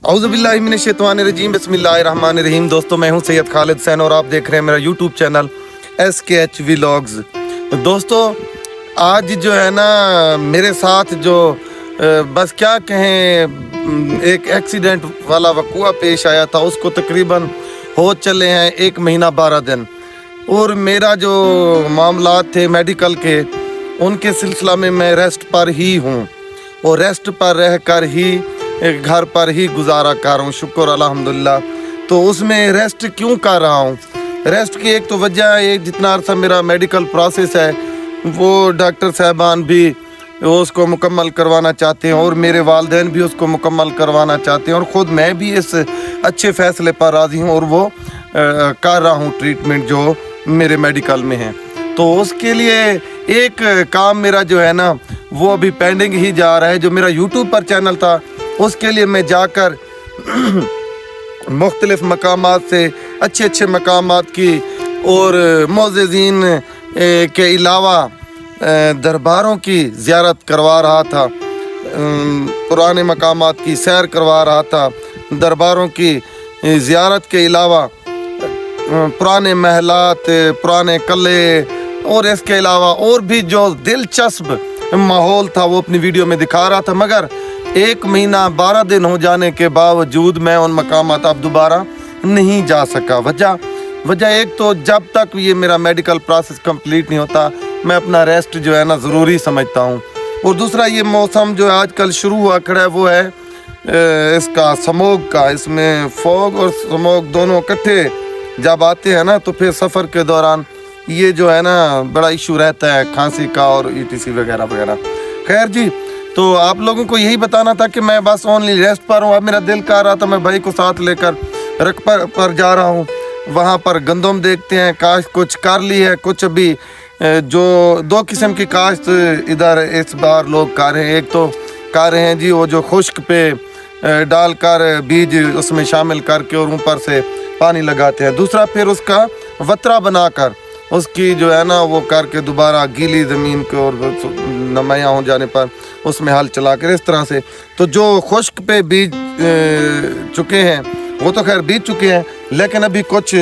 औज़ुबिल्लाहिमिनश्शैतानिर्रजीम बिस्मिल्लाहिर्रहमानिर्रहीम। दोस्तों, मैं हूं सैयद खालिद हुसैन और आप देख रहे हैं मेरा यूट्यूब चैनल SKH व्लॉग्स। दोस्तों, आज जो है ना मेरे साथ जो बस क्या कहें, एक एक्सीडेंट वाला वक़ूआ पेश आया था। उसको तकरीबन हो चले हैं 1 महीना 12 दिन, और मेरा जो मामलात थे मेडिकल के, उनके सिलसिला में मैं रेस्ट पर ही हूँ और रेस्ट पर रह कर ही घर पर ही गुजारा कर रहा हूँ। शुक्र अल्हम्दुलिल्लाह। तो उसमें रेस्ट क्यों कर रहा हूँ? रेस्ट की एक तो वजह है, जितना अर्सा मेरा मेडिकल प्रोसेस है वो डॉक्टर साहबान भी उसको मुकम्मल करवाना चाहते हैं और मेरे वालिदैन भी उसको मुकम्मल करवाना चाहते हैं, और ख़ुद मैं भी इस अच्छे फ़ैसले पर राज़ी हूँ और वो कर रहा हूँ ट्रीटमेंट जो मेरे मेडिकल में है। तो उसके लिए एक काम मेरा जो है ना वो अभी पेंडिंग ही जा रहा है। जो मेरा यूट्यूब पर चैनल था उसके लिए मैं जाकर मुख्तलिफ मकामात से अच्छे मकामात की और मोअज़्ज़िज़ीन के अलावा दरबारों की ज़ियारत करवा रहा था, पुराने मकामात की सैर करवा रहा था। दरबारों की ज़ियारत के अलावा पुराने महलात, पुराने किले और इसके अलावा और भी जो दिलचस्प माहौल था वो अपनी वीडियो में दिखा रहा था। मगर 1 महीना 12 दिन हो जाने के बावजूद मैं उन मकामात अब दोबारा नहीं जा सका। वजह एक तो जब तक ये मेरा मेडिकल प्रोसेस कंप्लीट नहीं होता मैं अपना रेस्ट जो है ना ज़रूरी समझता हूँ। और दूसरा, ये मौसम जो आजकल शुरू हुआ खड़ा है वो है इसका स्मोग का। इसमें फॉग और स्मोग दोनों इकट्ठे जब आते हैं ना तो फिर सफ़र के दौरान ये जो है ना बड़ा इशू रहता है, खांसी का और ETC वगैरह वगैरह। खैर जी, तो आप लोगों को यही बताना था कि मैं बस ओनली रेस्ट पर हूँ। अब मेरा दिल कर रहा था मैं भाई को साथ लेकर रकबर पर जा रहा हूँ, वहाँ पर गंदम देखते हैं। काश्त कुछ कर ली है, कुछ अभी जो 2 किस्म की काश्त इधर इस बार लोग कर रहे हैं। एक तो कर रहे हैं जी वो जो खुश्क पे डालकर बीज उसमें शामिल करके और ऊपर से पानी लगाते हैं। दूसरा फिर उसका वतरा बनाकर उसकी जो है ना वो करके दोबारा गीली ज़मीन को और नमाया हो जाने पर उसमें हल चला कर इस तरह से। तो जो खुश्क पे बीज चुके हैं वो तो खैर बीज चुके हैं, लेकिन अभी कुछ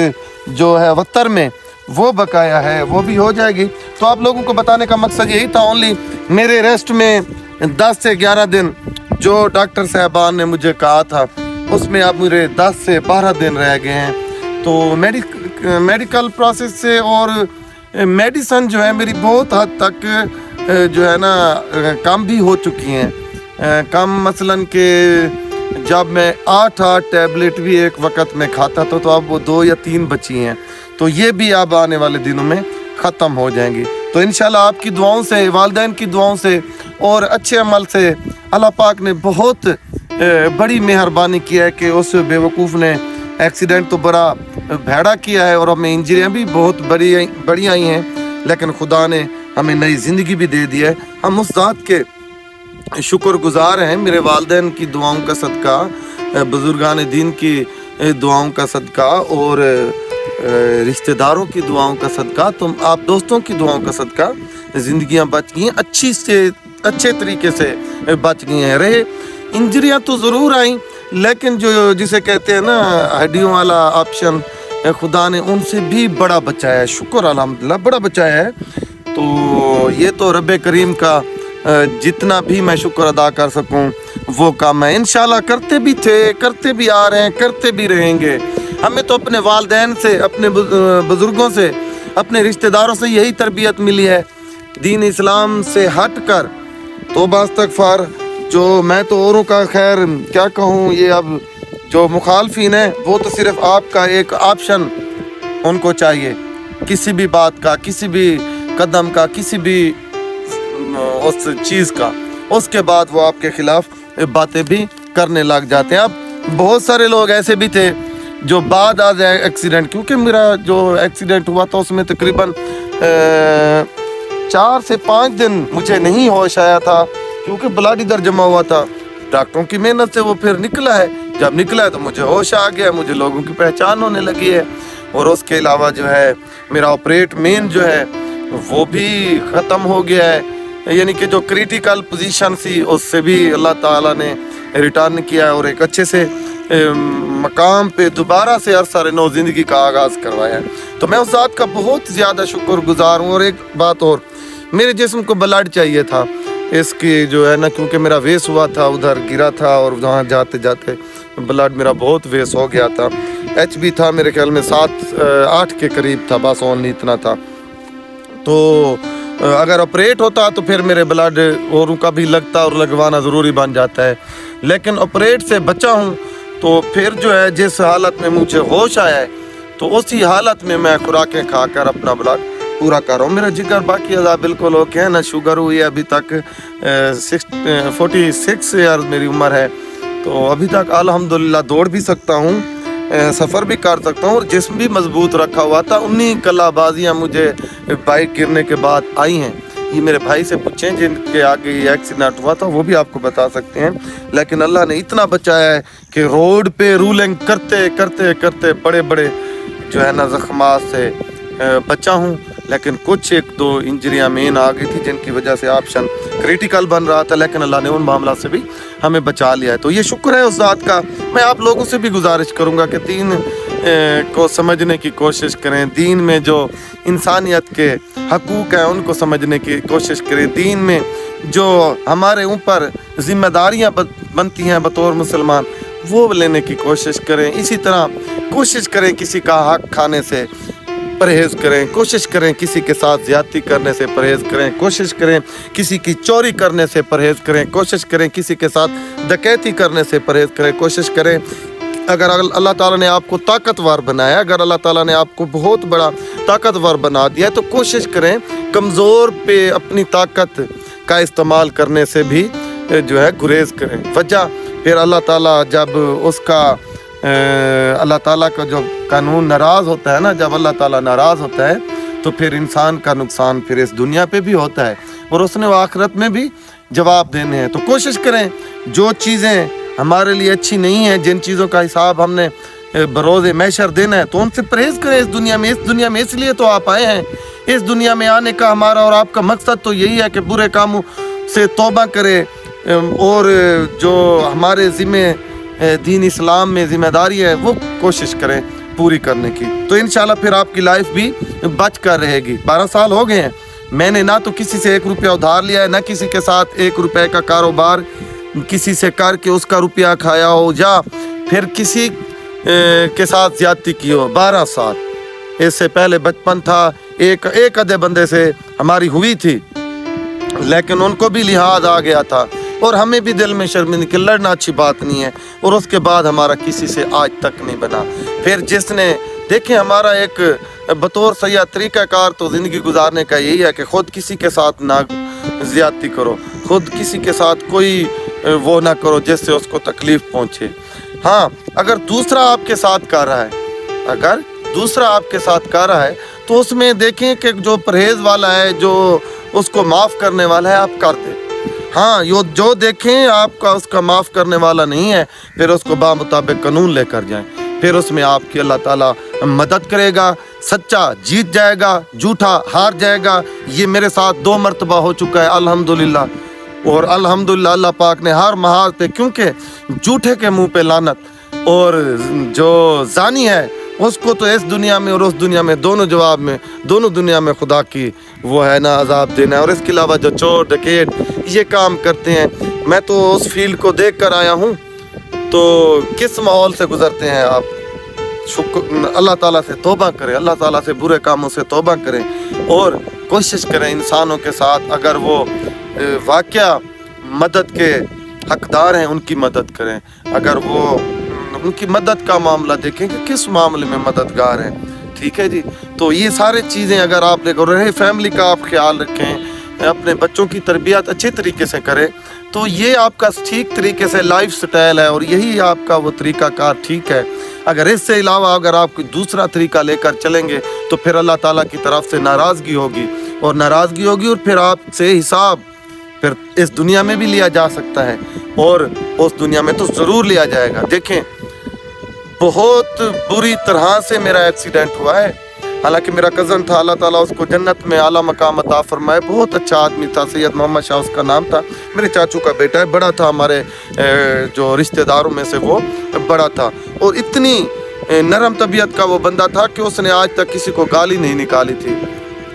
जो है वतर में वो बकाया है, वो भी हो जाएगी। तो आप लोगों को बताने का मकसद यही था ओनली मेरे रेस्ट में 10 से 11 दिन जो डॉक्टर साहबान ने मुझे कहा था उसमें अब मेरे 10 से 12 दिन रह गए हैं। तो मेडिकल प्रोसेस से और मेडिसन जो है मेरी बहुत हद तक जो है ना कम भी हो चुकी हैं। कम मसलन के जब मैं 8 टैबलेट भी एक वक्त में खाता था तो अब वो 2 या 3 बची हैं। तो ये भी अब आने वाले दिनों में ख़त्म हो जाएंगी। तो इंशाल्लाह आपकी दुआओं से, वालिदैन की दुआओं से और अच्छे अमल से अल्लाह पाक ने बहुत बड़ी मेहरबानी किया है कि उस बेवकूफ़ ने एक्सीडेंट तो बड़ा भैड़ा किया है और हमें इंजरियाँ भी बहुत बड़ी आई हैं, लेकिन खुदा ने हमें नई ज़िंदगी भी दे दी है। हम उस ज़ात के शुक्रगुज़ार हैं। मेरे वालिदैन की दुआओं का सदका, बुज़ुर्गान दीन की दुआओं का सदका और रिश्तेदारों की दुआओं का सदका, तुम आप दोस्तों की दुआओं का सदका ज़िंदगियाँ बच गई हैं, अच्छे तरीके से बच गई हैं। रहे इंजरियाँ तो ज़रूर आई, लेकिन जो जिसे कहते हैं ना हड्डियों वाला ऑप्शन, खुदा ने उनसे भी बड़ा बचाया है। शुक्र अल्हम्दुलिल्लाह, बड़ा बचाया है। तो ये तो रब्बे करीम का जितना भी मैं शुक्र अदा कर सकूं वो काम है। इंशाल्लाह करते भी थे, करते भी आ रहे हैं, करते भी रहेंगे। हमें तो अपने वालिदैन से, अपने बुज़ुर्गों से, अपने रिश्तेदारों से यही तरबियत मिली है, दीन इस्लाम से हट कर तौबा इस्तग़फ़ार। जो मैं तो औरों का खैर क्या कहूँ, ये अब जो मुखालफिन है वो तो सिर्फ आपका एक ऑप्शन उनको चाहिए, किसी भी बात का, किसी भी कदम का, किसी भी उस चीज़ का, उसके बाद वो आपके ख़िलाफ़ बातें भी करने लग जाते हैं। अब बहुत सारे लोग ऐसे भी थे जो बाद आ जाए एक्सीडेंट, क्योंकि मेरा जो एक्सीडेंट हुआ था उसमें तकरीबन 4 से 5 दिन मुझे नहीं होश आया था, क्योंकि ब्लड इधर जमा हुआ था। डॉक्टरों की मेहनत से वो फिर निकला है। जब निकला है तो मुझे होश आ गया, मुझे लोगों की पहचान होने लगी है। और उसके अलावा जो है मेरा ऑपरेट मेन जो है वो भी ख़त्म हो गया है, यानी कि जो क्रिटिकल पोजीशन थी उससे भी अल्लाह ताला ने रिटर्न किया और एक अच्छे से مقام پہ دوبارہ سے عرصہ نو زندگی کا آغاز کروایا ہے. تو میں اس ذات کا بہت زیادہ شکر گزار ہوں. اور ایک بات اور، میرے جسم کو بلڈ چاہیے تھا اس کی جو ہے نا، کیونکہ میرا ویس ہوا تھا، ادھر گرا تھا اور وہاں جاتے جاتے بلڈ میرا بہت ویس ہو گیا تھا. ایچ بی تھا میرے خیال میں 7-8 کے قریب تھا، بس اونلی اتنا تھا. تو اگر آپریٹ ہوتا تو پھر میرے بلڈ اوروں کا بھی لگتا اور لگوانا ضروری بن جاتا ہے. لیکن آپریٹ سے بچا ہوں تو پھر جو ہے جس حالت میں مجھے ہوش آیا ہے تو اسی حالت میں میں خوراکیں کھا کر اپنا بلڈ پورا کر رہا ہوں. میرا جگر باقی اعضاء بالکل اوکے ہے، نہ شوگر ہوئی ہے ابھی تک. 46 ایئر میری عمر ہے، تو ابھی تک الحمدللہ دوڑ بھی سکتا ہوں، سفر بھی کر سکتا ہوں، اور جسم بھی مضبوط رکھا ہوا تھا. 19 کلا بازیاں مجھے بائک گرنے کے بعد آئی ہیں. یہ میرے بھائی سے پوچھیں جن کے آگے یہ ایکسیڈنٹ ہوا تھا، وہ بھی آپ کو بتا سکتے ہیں. لیکن اللہ نے اتنا بچایا ہے کہ روڈ پہ رولنگ کرتے کرتے کرتے بڑے بڑے جو ہے نا زخمات سے بچا ہوں. لیکن کچھ 1-2 انجریاں مین آ گئی تھی جن کی وجہ سے آپشن کریٹیکل بن رہا تھا، لیکن اللہ نے ان معاملات سے بھی ہمیں بچا لیا ہے. تو یہ شکر ہے اس ذات کا. میں آپ لوگوں سے بھی گزارش کروں گا کہ دین کو سمجھنے کی کوشش کریں، دین میں جو انسانیت کے حقوق ہیں ان کو سمجھنے کی کوشش کریں، دین میں جو ہمارے اوپر ذمہ داریاں بنتی ہیں بطور مسلمان وہ لینے کی کوشش کریں. اسی طرح کوشش کریں کسی کا حق کھانے سے پرہیز کریں، کوشش کریں کسی کے ساتھ زیادتی کرنے سے پرہیز کریں، کوشش کریں کسی کی چوری کرنے سے پرہیز کریں، کوشش کریں کسی کے ساتھ ڈکیتی کرنے سے پرہیز کریں. کوشش کریں اگر اللہ تعالیٰ نے آپ کو طاقتور بنایا، اگر اللہ تعالیٰ نے آپ کو بہت بڑا طاقتور بنا دیا ہے تو کوشش کریں کمزور پہ اپنی طاقت کا استعمال کرنے سے بھی جو ہے گریز کریں. وجہ پھر اللہ تعالیٰ جب اس کا اللہ تعالیٰ کا جو قانون ناراض ہوتا ہے نا، جب اللہ تعالیٰ ناراض ہوتا ہے تو پھر انسان کا نقصان پھر اس دنیا پہ بھی ہوتا ہے اور اس نے آخرت میں بھی جواب دینے ہیں. تو کوشش کریں جو چیزیں ہمارے لیے اچھی نہیں ہیں، جن چیزوں کا حساب ہم نے بروز محشر دینا ہے، تو ان سے پرہیز کریں. اس دنیا میں اس لیے تو آپ آئے ہیں. اس دنیا میں آنے کا ہمارا اور آپ کا مقصد تو یہی ہے کہ برے کاموں سے توبہ کرے اور جو ہمارے ذمہ دین اسلام میں ذمہ داری ہے وہ کوشش کریں پوری کرنے کی. تو انشاءاللہ پھر آپ کی لائف بھی بچ کر رہے گی. 12 سال ہو گئے ہیں، میں نے نہ تو کسی سے 1 روپیہ ادھار لیا ہے، نہ کسی کے ساتھ 1 روپے کا کاروبار کسی سے کر کے اس کا روپیہ کھایا ہو یا پھر کسی کے ساتھ زیادتی کی ہو. 12 سال. اس سے پہلے بچپن تھا، ایک آدھے بندے سے ہماری ہوئی تھی لیکن ان کو بھی لحاظ آ گیا تھا اور ہمیں بھی دل میں شرمندگی کہ لڑنا اچھی بات نہیں ہے، اور اس کے بعد ہمارا کسی سے آج تک نہیں بنا. پھر جس نے دیکھیں ہمارا ایک بطور سیاح طریقہ کار تو زندگی گزارنے کا یہی ہے کہ خود کسی کے ساتھ نہ زیادتی کرو، خود کسی کے ساتھ کوئی وہ نہ کرو جس سے اس کو تکلیف پہنچے. ہاں اگر دوسرا آپ کے ساتھ کر رہا ہے تو اس میں دیکھیں کہ جو پرہیز والا ہے، جو اس کو معاف کرنے والا ہے، آپ کر دیں. ہاں جو دیکھیں آپ کا اس کا معاف کرنے والا نہیں ہے، پھر اس کو بامطابق قانون لے کر جائیں. پھر اس میں آپ کی اللہ تعالیٰ مدد کرے گا. سچا جیت جائے گا، جھوٹا ہار جائے گا. یہ میرے ساتھ 2 مرتبہ ہو چکا ہے الحمدللہ. اور الحمدللہ اللہ پاک نے ہر محاذ پہ، کیونکہ جھوٹے کے منہ پہ لعنت، اور جو زانی ہے اس کو تو اس دنیا میں اور اس دنیا میں دونوں دنیا میں خدا کی وہ ہے نا عذاب دینا ہے. اور اس کے علاوہ جو چور ڈکیٹ یہ کام کرتے ہیں، میں تو اس فیلڈ کو دیکھ کر آیا ہوں. تو کس ماحول سے گزرتے ہیں آپ؟ اللہ تعالیٰ سے توبہ کریں، اللہ تعالیٰ سے برے کاموں سے توبہ کریں اور کوشش کریں انسانوں کے ساتھ اگر وہ واقعہ مدد کے حقدار ہیں ان کی مدد کریں. اگر وہ ان کی مدد کا معاملہ دیکھیں کہ کس معاملے میں مددگار ہیں. ٹھیک ہے جی. تو یہ سارے چیزیں اگر آپ لے کر رہے، فیملی کا آپ خیال رکھیں، اپنے بچوں کی تربیت اچھے طریقے سے کریں، تو یہ آپ کا ٹھیک طریقے سے لائف سٹائل ہے اور یہی آپ کا وہ طریقہ کار ٹھیک ہے. اگر اس سے علاوہ اگر آپ کوئی دوسرا طریقہ لے کر چلیں گے تو پھر اللہ تعالیٰ کی طرف سے ناراضگی ہوگی اور پھر آپ سے حساب پھر اس دنیا میں بھی لیا جا سکتا ہے اور اس دنیا میں تو ضرور لیا جائے گا. دیکھیں بہت بری طرح سے میرا ایکسیڈنٹ ہوا ہے हालांकि मेरा कज़न था, अल्लाह ताला उसको जन्नत में आला मकाम अता फरमाए, बहुत अच्छा आदमी था, सैयद मोहम्मद शाह उसका नाम था, मेरे चाचू का बेटा है, बड़ा था हमारे जो रिश्तेदारों में से वो बड़ा था, और इतनी नरम तबीयत का वो बंदा था कि उसने आज तक किसी को गाली नहीं निकाली थी,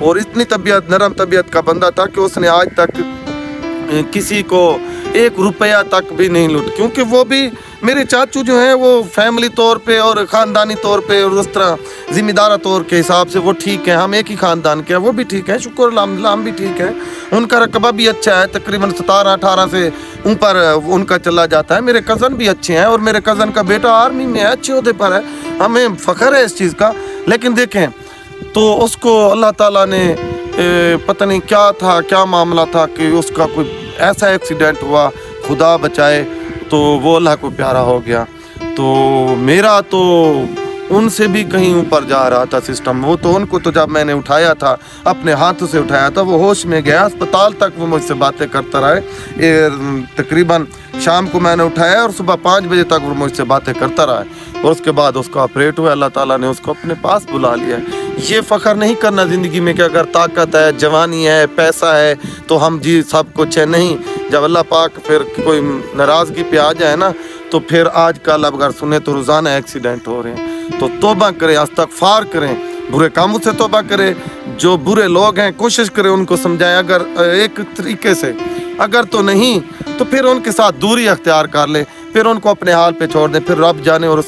और इतनी नरम तबीयत का बंदा था कि उसने आज तक किसी को 1 रुपया तक भी नहीं लूट, क्योंकि वो भी मेरे चाचू जो हैं वो फैमिली तौर पे और ख़ानदानी तौर पे और उस तरह ज़िम्मेदार तौर के हिसाब से वो ठीक है, हम एक ही ख़ानदान के हैं, वो भी ठीक है, शुक्र अल्हम्दुलिल्लाह हम भी ठीक है, उनका रकबा भी अच्छा है, तकरीबन 17-18 से ऊपर उनका चला जाता है, मेरे कज़न भी अच्छे हैं, और मेरे कज़न का बेटा आर्मी में है, अच्छे ओहदे पर है, हमें फ़ख्र है इस चीज़ का। लेकिन देखें तो उसको अल्लाह ताला ने पता नहीं क्या था, क्या मामला था कि उसका कोई ऐसा एक्सीडेंट हुआ, खुदा बचाए, तो वो अल्लाह को प्यारा हो गया। तो मेरा तो उनसे भी कहीं ऊपर जा रहा था सिस्टम, वो तो उनको तो जब मैंने उठाया था, अपने हाथों से उठाया था, वो होश में गया, अस्पताल तक वो मुझसे बातें करता रहा, तकरीबन शाम को मैंने उठाया और सुबह 5 बजे तक वो मुझसे बातें करता रहा, और उसके बाद उसका ऑपरेट हुआ, अल्लाह ताला ने उसको अपने पास बुला लिया। ये फ़ख्र नहीं करना ज़िंदगी में कि अगर ताकत है, जवानी है, पैसा है तो हम जी सब कुछ है, नहीं, जब अल्लाह पाक फिर कोई नाराज़गी पे आ जाए ना, तो फिर आजकल अगर सुने तो रोज़ाना एक्सीडेंट हो रहे हैं, तो तौबा करें, इस्तग़फ़ार करें, बुरे कामों से तौबा करें, जो बुरे लोग हैं कोशिश करें उनको समझाएं, अगर एक तरीके से, अगर तो नहीं तो फिर उनके साथ दूरी अख्तियार कर ले, फिर उनको अपने हाल पे छोड़ दें, फिर रब जाने और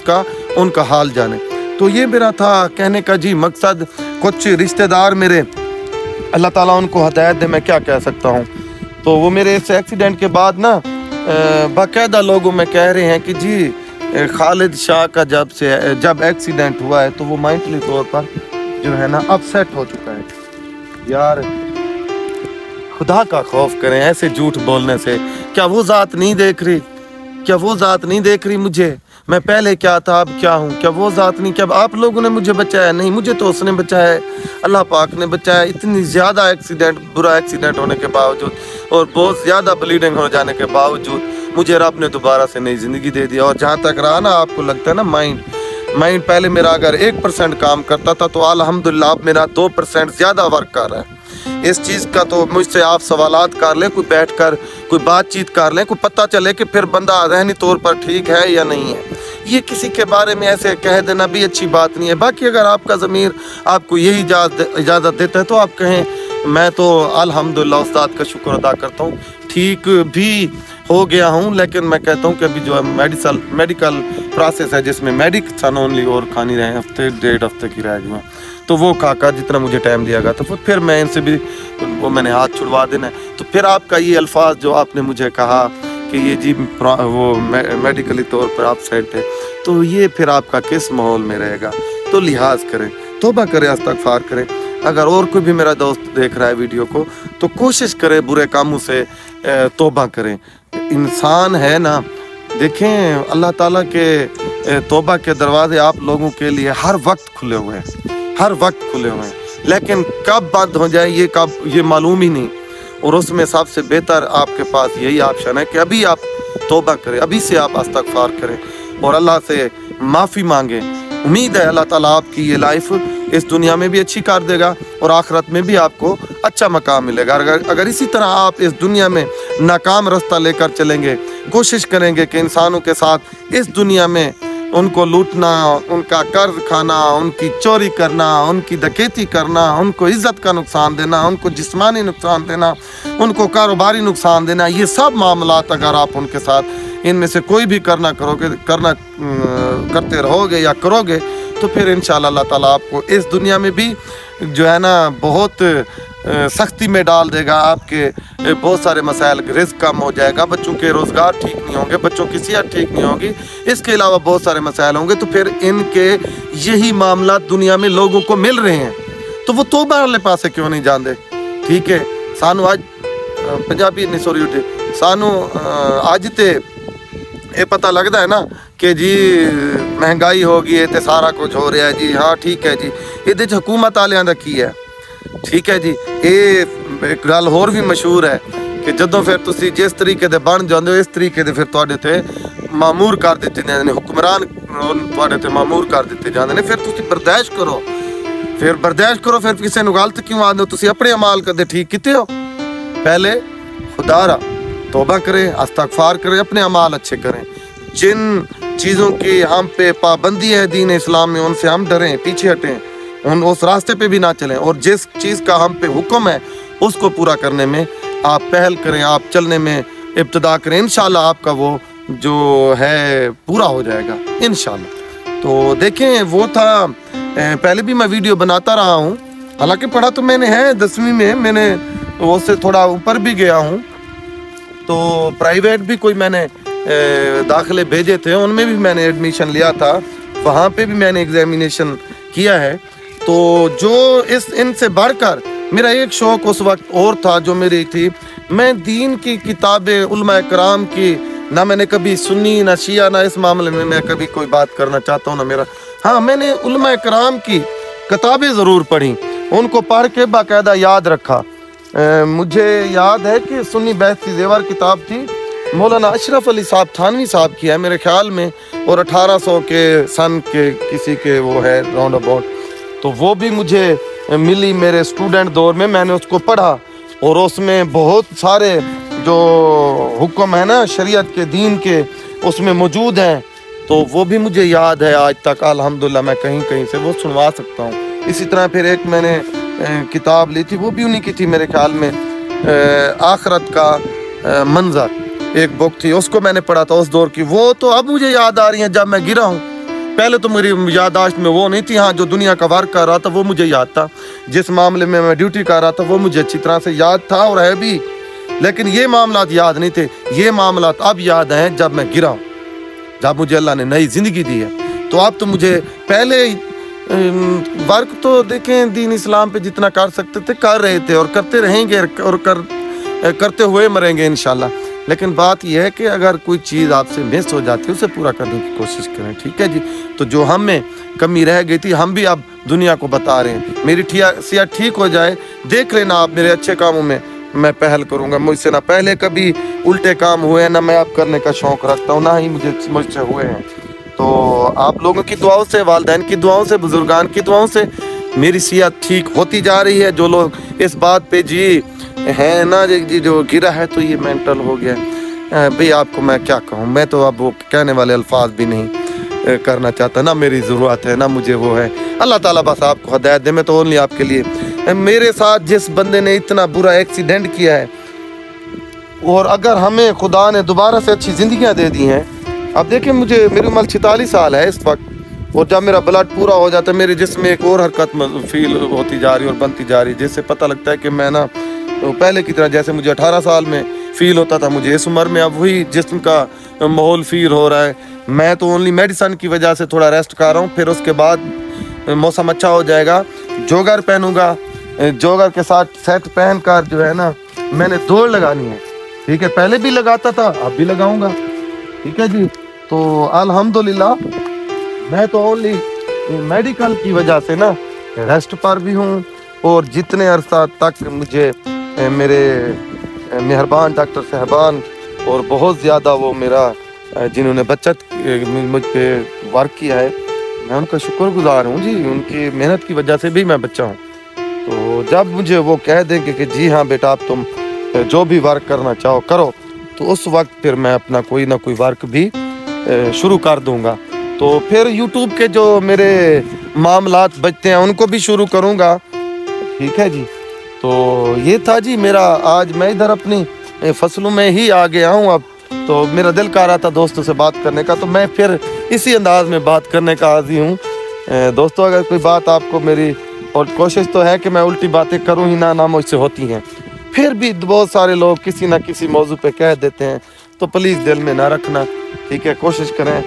उनका हाल जाने। तो ये मेरा था कहने का जी मकसद। कुछ रिश्तेदार मेरे, अल्लाह ताला उनको हिदायत दे, मैं क्या कह सकता हूँ, तो वो मेरे इस एक्सीडेंट के बाद ना बाकायदा लोगों में कह रहे हैं कि जी खालिद शाह का जब एक्सीडेंट हुआ है तो वो मेंटली तौर पर जो है ना अपसेट हो चुका है। यार खुदा का खौफ करें ऐसे झूठ बोलने से। क्या वो ज़ात नहीं देख रही? क्या वो ज़ात नहीं देख रही मुझे? मैं पहले क्या था अब क्या हूँ? क्या वो ज़ात नहीं? क्या आप लोगों ने मुझे बचाया? नहीं, मुझे तो उसने बचाया है, अल्लाह पाक ने बचाया। इतनी ज़्यादा बुरा एक्सीडेंट होने के बावजूद और बहुत ज़्यादा ब्लीडिंग हो जाने के बावजूद मुझे रब ने दोबारा से नई ज़िंदगी दे दिया। और जहाँ तक रहा ना, आपको लगता है ना माइंड पहले मेरा अगर 1% काम करता था तो अल्हम्दुलिल्लाह अब मेरा 2% ज़्यादा वर्क कर रहा है। इस चीज़ का तो मुझसे आप सवालात कर लें, कोई बैठ कर कोई बातचीत कर लें, कोई पता चले कि फिर बंदा ज़हनी तौर पर ठीक है या नहीं है। ये किसी के बारे में ऐसे कह देना भी अच्छी बात नहीं है। बाकी अगर आपका ज़मीर आपको यही इजाज़त देता है तो आप कहें। मैं तो अल्हम्दुलिल्लाह उस्ताद का शुक्र अदा करता हूँ, ठीक भी हो गया हूँ। लेकिन मैं कहता हूँ कि अभी जो है मेडिकल प्रोसेस है जिसमें मेडिसिन ओनली और खानी रहे, हफ्ते 1.5 हफ्ते की रह गई, तो वो खाकर जितना मुझे टाइम दिया गया था फिर मैं इनसे भी वो मैंने हाथ छुड़वा देना है। तो फिर आपका ये अल्फाज जो आपने मुझे कहा कि ये जी वो मेडिकली तौर पर आप सेट है, तो ये फिर आपका किस माहौल में रहेगा? तो लिहाज करें, तौबा करें, इस्तग़फ़ार करें। अगर और कोई भी मेरा दोस्त देख रहा है वीडियो को तो कोशिश करें बुरे कामों से तौबा करें। इंसान है ना, देखें अल्लाह ताला के तौबा के दरवाजे आप लोगों के लिए हर वक्त खुले हुए हैं, हर वक्त खुले हुए हैं। लेकिन कब बंद हो जाए ये मालूम ही नहीं। और उसमें सबसे बेहतर आपके पास यही ऑप्शन है कि अभी आप तौबा करें, अभी से आप इस्तग़फ़ार करें और अल्लाह से माफ़ी मांगें। उम्मीद है अल्लाह ताला आपकी ये लाइफ इस दुनिया में भी अच्छी कर देगा और आखिरत में भी आपको अच्छा मकाम मिलेगा। अगर इसी तरह आप इस दुनिया में नाकाम रास्ता लेकर चलेंगे, कोशिश करेंगे कि इंसानों के साथ इस दुनिया में उनको लूटना, उनका कर्ज खाना, उनकी चोरी करना, उनकी डकैती करना, उनको इज़्ज़त का नुकसान देना, उनको जिस्मानी नुकसान देना, उनको कारोबारी नुकसान देना, ये सब मामलात अगर आप उनके साथ इनमें से कोई भी करते रहोगे या करोगे तो फिर इंशाअल्लाह अल्लाह ताला आपको इस दुनिया में भी जो है ना बहुत सख्ती में डाल देगा। आपके बहुत सारे मसाइल, रिस्क कम हो जाएगा, बच्चों के रोज़गार ठीक नहीं होंगे, बच्चों की सेहत ठीक नहीं होगी, इसके अलावा बहुत सारे मसाइल होंगे। तो फिर इनके यही मामला दुनिया में लोगों को मिल रहे हैं, तो वो तौबा वाले पासे क्यों नहीं जाते? ठीक है, सानू आज पंजाबी नहीं सॉरी उठे सानू आज ते ये पता लगता है ना कि जी महंगाई हो गई है तो सारा कुछ हो रहा है जी। हाँ ठीक है जी, ये हुकूमत वालियां दा की है, ठीक है जी। ये एक गल होर भी मशहूर है कि जदों फिर तुसी जिस तरीके दे बन जाते हो इस तरीके दे फिर तुहाडे ते मामूर कर दिते जाते हैं, हुक्मरान तुहाडे ते मामूर कर दिते जाते हैं। फिर तुसी बर्दाश्त करो, ਫਿਰ ਬਰਦਾਸ਼ਤ ਕਰੋ, ਫਿਰ ਕਿਸੇ ਨੂੰ ਗਲਤ ਕਿਉਂ ਆਖਦੇ ਹੋ? ਤੁਸੀਂ ਆਪਣੇ ਅਮਾਲ ਕਦੇ ਠੀਕ ਕੀਤੇ ਹੋ? पहले खुदारा तौबा करें, इस्तगफार करें, अपने अमाल अच्छे करें। जिन चीज़ों की हम पे पाबंदी है दीन इस्लाम में, उनसे हम डरें, पीछे हटें, उस रास्ते पे भी ना चलें, और जिस चीज़ का हम पे हुक्म है उसको पूरा करने में आप पहल करें, आप चलने में इब्तिदा करें। इंशाल्लाह आपका वो जो है पूरा हो जाएगा इंशाल्लाह। तो देखें, वो था पहले भी मैं वीडियो बनाता रहा हूँ, हालांकि पढ़ा तो मैंने है 10वीं में, मैंने उससे थोड़ा ऊपर भी गया हूँ, तो प्राइवेट भी कोई मैंने दाखिले भेजे थे, उनमें भी मैंने एडमिशन लिया था, वहाँ पे भी मैंने एग्जामिनेशन किया है। तो जो इनसे बढ़कर मेरा एक शौक़ उस वक्त और था जो मेरी थी, मैं दीन की किताबें उलमा कराम की, ना मैंने कभी सुन्नी ना शिया, ना इस मामले में मैं कभी कोई बात करना चाहता हूँ ना मेरा, हाँ मैंने उलमा कराम की किताबें ज़रूर पढ़ी, उनको पढ़ के बाकायदा याद रखा। मुझे याद है कि सुन्नी बहसी ज़ेवर किताब थी, मौलाना अशरफ अली साहब थानवी साहब की है मेरे ख्याल में, और 1800 के सन के किसी के वो है राउंड अबाउट, तो वो भी मुझे मिली मेरे स्टूडेंट दौर में, मैंने उसको पढ़ा, और उसमें बहुत सारे जो हुक्म है ना शरीयत के, दीन के, उसमें मौजूद हैं, तो वो भी मुझे याद है आज तक अल्हम्दुलिल्लाह, मैं कहीं कहीं से वो सुनवा सकता हूँ। इसी तरह फिर एक मैंने किताब ली थी, वो भी उन्हीं की थी मेरे ख्याल में, आखरत का मंजर एक बुक थी, उसको मैंने पढ़ा था उस दौर की, वो तो अब मुझे याद आ रही हैं जब मैं गिरा हूँ, पहले तो मेरी याददाश्त में वो नहीं थी। हाँ, जो दुनिया का वर्क कर रहा था वो मुझे याद था, जिस मामले में मैं ड्यूटी कर रहा था वो मुझे अच्छी तरह से याद था और है भी, लेकिन ये मामलात याद नहीं थे। ये मामलात अब याद हैं जब मैं गिरा हूँ, जब मुझे अल्लाह ने नई ज़िंदगी दी है। तो अब तो मुझे पहले वर्क तो देखें दीन इस्लाम पे जितना कर सकते थे कर रहे थे, और करते रहेंगे, और करते हुए मरेंगे इंशाल्लाह। लेकिन बात यह है कि अगर कोई चीज़ आपसे मिस हो जाती है उसे पूरा करने की कोशिश करें, ठीक है जी। तो जो हम में कमी रह गई थी हम भी अब दुनिया को बता रहे हैं, मेरी सेहत ठीक हो जाए, देख लेना आप, मेरे अच्छे कामों में मैं पहल करूँगा। मुझसे ना पहले कभी उल्टे काम हुए हैं, ना मैं अब करने का शौक़ रखता हूँ, ना ही मुझसे हुए हैं। तो आप लोगों की दुआओं से, वालिदैन की दुआओं से, बुजुर्गान की दुआओं से मेरी सेहत ठीक होती जा रही है। जो लोग इस बात पे जी हैं ना जी जो गिरा है तो ये मेंटल हो गया, भाई आपको मैं क्या कहूँ, मैं तो अब वो कहने वाले अल्फाज भी नहीं करना चाहता, ना मेरी ज़रूरत है ना मुझे वो है। अल्लाह ताला बस आपको हदायत दे, मैं तो ओनली आपके लिए। मेरे साथ जिस बंदे ने इतना बुरा एक्सीडेंट किया है, और अगर हमें खुदा ने दोबारा से अच्छी ज़िंदगियाँ दे दी हैं, अब देखिए मुझे, मेरी उम्र 46 साल है इस वक्त, और जब मेरा ब्लड पूरा हो जाता है मेरे जिस्म में एक और हरकत फील होती जा रही और बनती जा रही, जिससे पता लगता है कि मैं ना तो पहले की तरह, जैसे मुझे 18 साल में फ़ील होता था, मुझे इस उम्र में अब वही जिस्म का माहौल फील हो रहा है। मैं तो ओनली मेडिसन की वजह से थोड़ा रेस्ट कर रहा हूँ, फिर उसके बाद मौसम अच्छा हो जाएगा, जोगर पहनूँगा, जोगर के साथ सेट पहन कर जो है ना मैंने दौड़ लगानी है, ठीक है। पहले भी लगाता था, अब भी लगाऊंगा, ठीक है जी। तो अल्हम्दुलिल्लाह मैं तो ओनली मेडिकल की वजह से ना रेस्ट पर भी हूँ, और जितने अरसा तक मुझे मेरे मेहरबान डॉक्टर साहबान और बहुत ज़्यादा वो मेरा जिन्होंने बचत मुझ पे वर्क किया है, मैं उनका शुक्रगुजार हूँ जी, उनकी मेहनत की वजह से भी मैं बचा हूँ। तो जब मुझे वो कह देंगे कि जी हाँ बेटा आप तुम जो भी वर्क करना चाहो करो, तो उस वक्त फिर मैं अपना कोई ना कोई वर्क भी शुरू कर दूंगा। तो फिर यूट्यूब के जो मेरे मामलात बचते हैं उनको भी शुरू करूंगा, ठीक है जी। तो ये था जी मेरा, आज मैं इधर अपनी फसलों में ही आ गया हूँ अब, तो मेरा दिल कर रहा था दोस्तों से बात करने का, तो मैं फिर इसी अंदाज में बात करने का आदी हूँ। दोस्तों अगर कोई बात आपको मेरी, और कोशिश तो है कि मैं उल्टी बातें करूँ ही ना मुझसे होती हैं, फिर भी बहुत सारे लोग किसी ना किसी मौजू पे कह देते हैं, तो प्लीज़ दिल में ना रखना, ठीक है। कोशिश करें,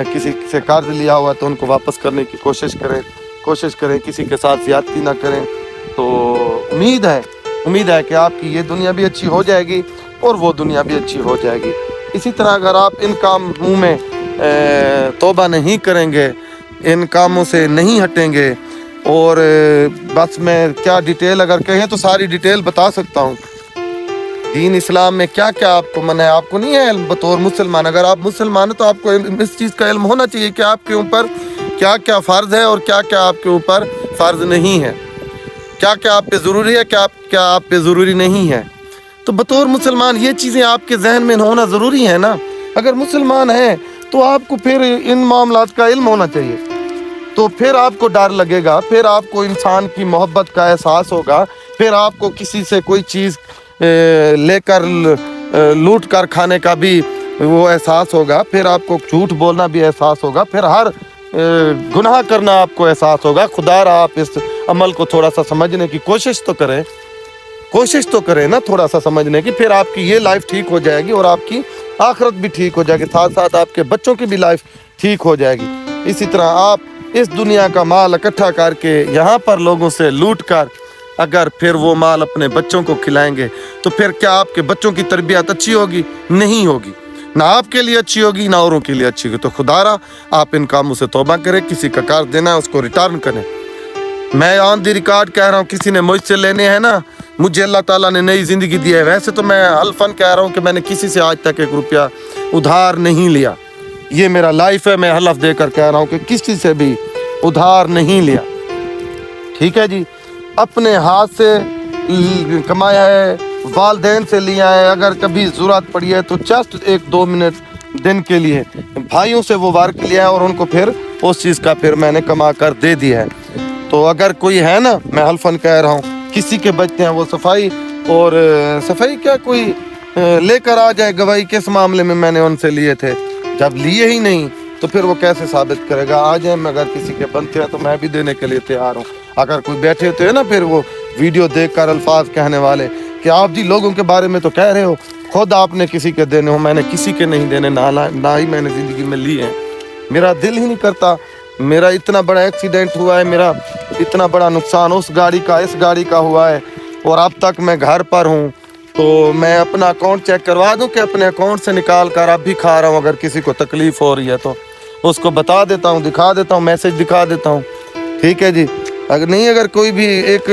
किसी से कर्ज लिया हुआ तो उनको वापस करने की कोशिश करें, किसी के साथ ज़्यादती ना करें। तो उम्मीद है कि आपकी ये दुनिया भी अच्छी हो जाएगी और वो दुनिया भी अच्छी हो जाएगी। इसी तरह अगर आप इन कामों में तौबा नहीं करेंगे, इन कामों से नहीं हटेंगे, और बस मैं क्या डिटेल अगर कहें तो सारी डिटेल बता सकता हूँ। दीन इस्लाम में क्या क्या आपको मना है, आपको नहीं है इल्म बतौर मुसलमान। अगर आप मुसलमान हो तो आपको इस चीज़ का इल्म होना चाहिए कि आपके ऊपर क्या क्या फ़र्ज़ है और क्या क्या आपके ऊपर फ़र्ज नहीं है, क्या क्या आप पे ज़रूरी है, क्या आप पे ज़रूरी नहीं है। तो बतौर मुसलमान ये चीज़ें आपके जहन में होना ज़रूरी है ना। अगर मुसलमान हैं तो आपको फिर इन मामलात का इल्म होना चाहिए, तो फिर आपको डर लगेगा, फिर आपको इंसान की मोहब्बत का एहसास होगा, फिर आपको किसी से कोई चीज़ लेकर लूट कर खाने का भी वो एहसास होगा, फिर आपको झूठ बोलना भी एहसास होगा, फिर हर गुनाह करना आपको एहसास होगा। खुदा रहा आप इस अमल को थोड़ा सा समझने की कोशिश तो करें ना, थोड़ा सा समझने की, फिर आपकी ये लाइफ ठीक हो जाएगी और आपकी आखिरत भी ठीक हो जाएगी, साथ साथ आपके बच्चों की भी लाइफ ठीक हो जाएगी। इसी तरह आप इस दुनिया का माल इकट्ठा करके यहाँ पर लोगों से लूट कर अगर फिर वो माल अपने बच्चों को खिलाएंगे तो फिर क्या आपके बच्चों की तरबियत अच्छी होगी? नहीं होगी, ना आपके लिए अच्छी होगी ना औरों के लिए अच्छी होगी। तो खुदारा आप इन कामों से तौबा करें, किसी का कर्ज देना है उसको रिटर्न करें। मैं ऑन द रिकॉर्ड कह रहा हूँ, किसी ने मुझसे लेने हैं ना, मुझे अल्लाह ताला ने नई ज़िंदगी दी है। वैसे तो मैं हल्फन कह रहा हूँ कि मैंने किसी से आज तक 1 रुपया उधार नहीं लिया, ये मेरा लाइफ है, मैं हलफ देकर कह रहा हूँ कि किसी से भी उधार नहीं लिया, ठीक है जी। अपने हाथ से कमाया है, वालदैन से लिया है, अगर कभी ज़रूरत पड़ी है तो जस्ट 1-2 मिनट दिन के लिए भाइयों से वो वर्क लिया है और उनको फिर उस चीज़ का फिर मैंने कमा कर दे दिया है। तो अगर कोई है ना, मैं हल्फन कह रहा हूँ, किसी के बच्चे हैं वो सफाई क्या कोई लेकर आ जाए गवाही, किस मामले में मैंने उनसे लिए थे, जब लिए ही नहीं तो फिर वो कैसे साबित करेगा? आ जाए, अगर किसी के बनते हैं तो मैं भी देने के लिए तैयार हूँ। अगर कोई बैठे होते हैं ना फिर वो वीडियो देखकर अल्फाज कहने वाले कि आप जी लोगों के बारे में तो कह रहे हो, खुद आपने किसी के देने हो, मैंने किसी के नहीं देने, ना ही मैंने ज़िंदगी में लिए हैं। मेरा दिल ही नहीं करता, मेरा इतना बड़ा एक्सीडेंट हुआ है, मेरा इतना बड़ा नुकसान उस गाड़ी का इस गाड़ी का हुआ है और अब तक मैं घर पर हूँ। तो मैं अपना अकाउंट चेक करवा दूँ कि अपने अकाउंट से निकाल कर अब भी खा रहा हूँ। अगर किसी को तकलीफ़ हो रही है तो उसको बता देता हूँ, दिखा देता हूँ, मैसेज दिखा देता हूँ, ठीक है जी। अगर कोई भी एक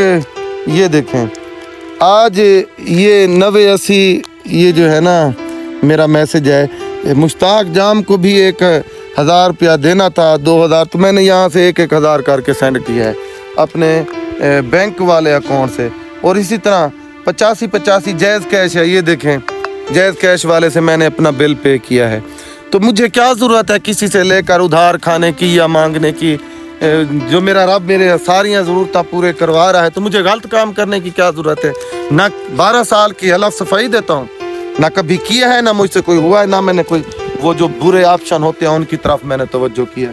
ये देखें, आज ये 9080 ये जो है ना मेरा मैसेज है, मुश्ताक जाम को भी 1000 रुपया देना था, 2000, तो मैंने यहाँ से 1-1000 करके सेंड किया है अपने बैंक वाले अकाउंट से। और इसी तरह 85 जैज़ कैश है, ये देखें, जैज़ कैश वाले से मैंने अपना बिल पे किया है। तो मुझे क्या ज़रूरत है किसी से लेकर उधार खाने की या मांगने की? जो मेरा रब मेरे सारियाँ ज़रूरतें पूरे करवा रहा है तो मुझे गलत काम करने की क्या ज़रूरत है? ना 12 साल की हलफ सफाई देता हूँ, ना कभी किया है, ना मुझसे कोई हुआ है, ना मैंने कोई वो जो बुरे ऑप्शन होते हैं उनकी तरफ मैंने तवज्जो किया।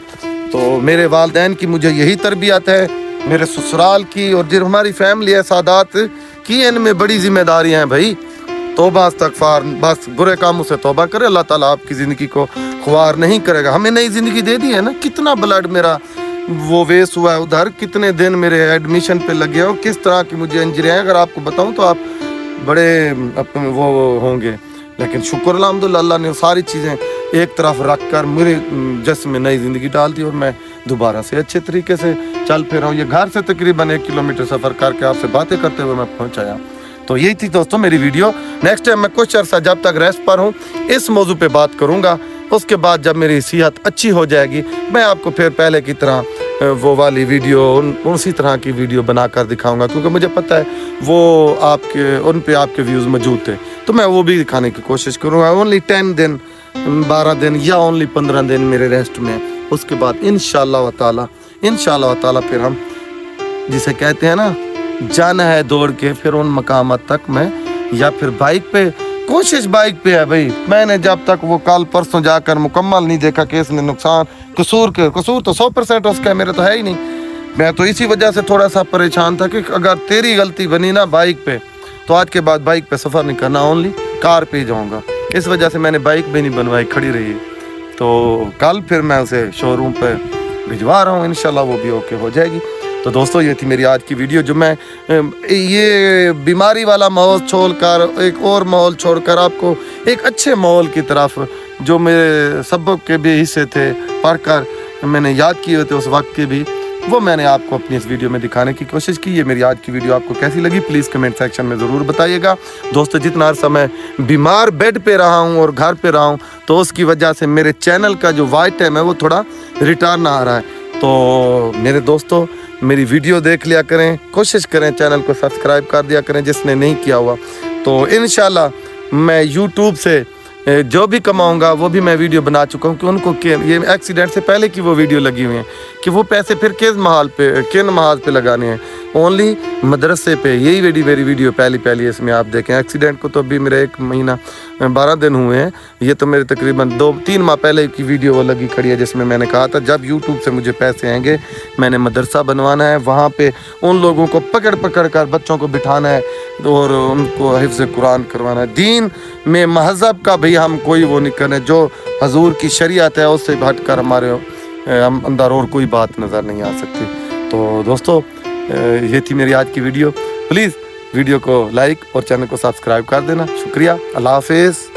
तो मेरे वालदैन की मुझे यही तरबियत है, मेरे ससुराल की, और जो हमारी फैमिली है सादात की, इनमें बड़ी जिम्मेदारियाँ हैं भाई। तौबा इस्तग़फ़ार, बस बुरे कामों से तौबा करे, अल्लाह ताला आपकी ज़िंदगी को ख्वार नहीं करेगा। हमें नई ज़िंदगी दे दी है ना, कितना ब्लड मेरा वो वेस्ट हुआ है उधर, कितने दिन मेरे एडमिशन पे लगे और किस तरह की मुझे इंजरी है, अगर आपको बताऊं तो आप बड़े वो होंगे। लेकिन शुक्र अल्हम्दुलिल्लाह, अल्लाह ने सारी चीज़ें एक तरफ रख कर मेरे जिस्म में नई ज़िंदगी डाल दी और मैं दोबारा से अच्छे तरीके से चल फिर रहा हूँ। ये घर से तकरीबन 1 किलोमीटर सफ़र करके आपसे बातें करते हुए मैं पहुँच आया। तो यही थी दोस्तों मेरी वीडियो। नेक्स्ट टाइम मैं कुछ अर्सा जब तक रेस्ट पर हूँ इस मौजू पे बात करूँगा। उसके बाद जब मेरी सेहत अच्छी हो जाएगी मैं आपको फिर पहले की तरह वो वाली वीडियो उसी तरह की वीडियो बनाकर दिखाऊंगा, क्योंकि मुझे पता है वो आपके उन पे आपके व्यूज़ मौजूद थे, तो मैं वो भी दिखाने की कोशिश करूँगा। ओनली 10 दिन 12 दिन या ओनली 15 दिन मेरे रेस्ट में, उसके बाद इंशाअल्लाह ताला फिर हम जिसे कहते हैं ना जाना है दौड़ के फिर उन मकामात तक मैं, या फिर बाइक पे, कोशिश बाइक पे है भाई। मैंने जब तक वो कल परसों जाकर मुकम्मल नहीं देखा कि इसने नुकसान कसूर तो 100% उसका मेरे तो है ही नहीं। मैं तो इसी वजह से थोड़ा सा परेशान था कि अगर तेरी गलती बनी ना बाइक पे तो आज के बाद बाइक पे सफ़र नहीं करना, ओनली कार पे ही जाऊँगा। इस वजह से मैंने बाइक भी नहीं बनवाई, खड़ी रही। तो कल फिर मैं उसे शोरूम पे भिजवा रहा हूँ, इंशाल्लाह वो भी ओके हो जाएगी। तो दोस्तों ये थी मेरी आज की वीडियो, जो मैं ये बीमारी वाला माहौल छोड़कर एक और माहौल छोड़कर आपको एक अच्छे माहौल की तरफ, जो मेरे सबक के भी हिस्से थे पढ़कर मैंने याद किए थे उस वक्त के भी, वो मैंने आपको अपनी इस वीडियो में दिखाने की कोशिश की। ये मेरी आज की वीडियो आपको कैसी लगी प्लीज़ कमेंट सेक्शन में ज़रूर बताइएगा। दोस्तों जितना अर्सा मैं बीमार बेड पे रहा हूँ और घर पे रहा हूँ तो उसकी वजह से मेरे चैनल का जो वॉच टाइम है वो थोड़ा रिटर्न आ रहा है। تو میرے دوستوں میری ویڈیو دیکھ لیا کریں, کوشش کریں چینل کو سبسکرائب کر دیا کریں جس نے نہیں کیا ہوا. تو انشاءاللہ میں یوٹیوب سے جو بھی کماؤں گا وہ بھی میں ویڈیو بنا چکا ہوں کہ ان کو یہ ایکسیڈنٹ سے پہلے کی وہ ویڈیو لگی ہوئی ہیں کہ وہ پیسے پھر کن محاذ پہ لگانے ہیں. اونلی مدرسے پہ یہی میری ویڈیو پہلی اس میں آپ دیکھیں. ایکسیڈنٹ کو تو ابھی میرے 1 مہینہ 12 دن ہوئے ہیں. یہ تو میرے تقریباً 2-3 ماہ پہلے کی ویڈیو وہ لگی کھڑی ہے جس میں میں نے کہا تھا جب یوٹیوب سے مجھے پیسے آئیں گے میں نے مدرسہ بنوانا ہے, وہاں پہ ان لوگوں کو پکڑ کر بچوں کو بٹھانا ہے اور ان کو حفظ قرآن کروانا ہے. دین میں مہذب کا بھی ہم کوئی وہ نہیں کریں, جو حضور کی شریعت ہے اس سے ہٹ کر ہمارے اندر اور کوئی بات نظر نہیں آ سکتی. تو دوستو یہ تھی میری آج کی ویڈیو. پلیز ویڈیو کو لائک اور چینل کو سبسکرائب کر دینا. شکریہ. اللہ حافظ.